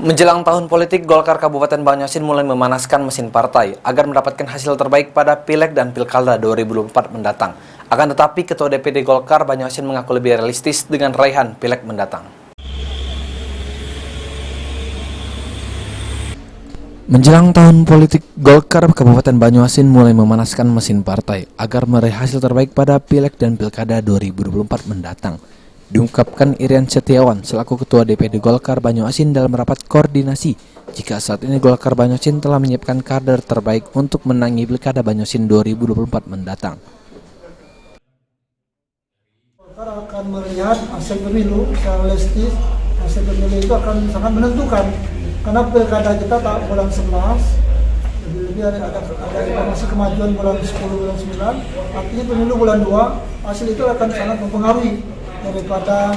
Menjelang tahun politik, Golkar Kabupaten Banyuasin mulai memanaskan mesin partai agar mendapatkan hasil terbaik pada Pileg dan Pilkada 2024 mendatang. Akan tetapi, Ketua DPD Golkar Banyuasin mengaku lebih realistis dengan raihan Pileg mendatang. Menjelang tahun politik, Golkar Kabupaten Banyuasin mulai memanaskan mesin partai agar meraih hasil terbaik pada Pileg dan Pilkada 2024 mendatang. Diungkapkan Irian Setiawan selaku Ketua DPD Golkar Banyuasin dalam rapat koordinasi jika saat ini Golkar Banyuasin telah menyiapkan kader terbaik untuk menangi Pilkada Banyuasin 2024 mendatang. Golkar akan melihat hasil pemilu secara realistis. Hasil pemilu itu akan sangat menentukan karena Pilkada kita tak bulan 11, lebih ada informasi kemajuan bulan 10, bulan 9, artinya pemilu bulan 2, hasil itu akan sangat mempengaruhi daripada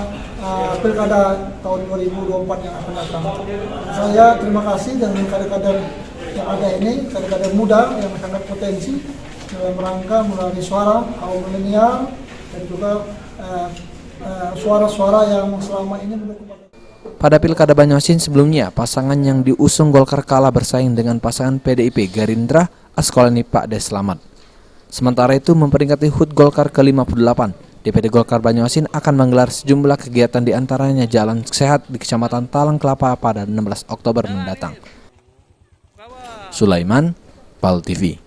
Pilkada tahun 2024 yang akan datang. Saya terima kasih dengan kader-kader yang ada ini, kader-kader muda yang sangat potensi dalam rangka melalui suara kaum milenial dan juga suara-suara yang selama ini mendukung. Pada Pilkada Banyuasin sebelumnya, pasangan yang diusung Golkar kalah bersaing dengan pasangan PDIP Gerindra Askolani Pak Des Slamet. Sementara itu memperingati HUT Golkar ke-58, DPD Golkar Banyuasin akan menggelar sejumlah kegiatan diantaranya Jalan Sehat di Kecamatan Talang Kelapa pada 16 Oktober mendatang. Sulaiman, PAL TV.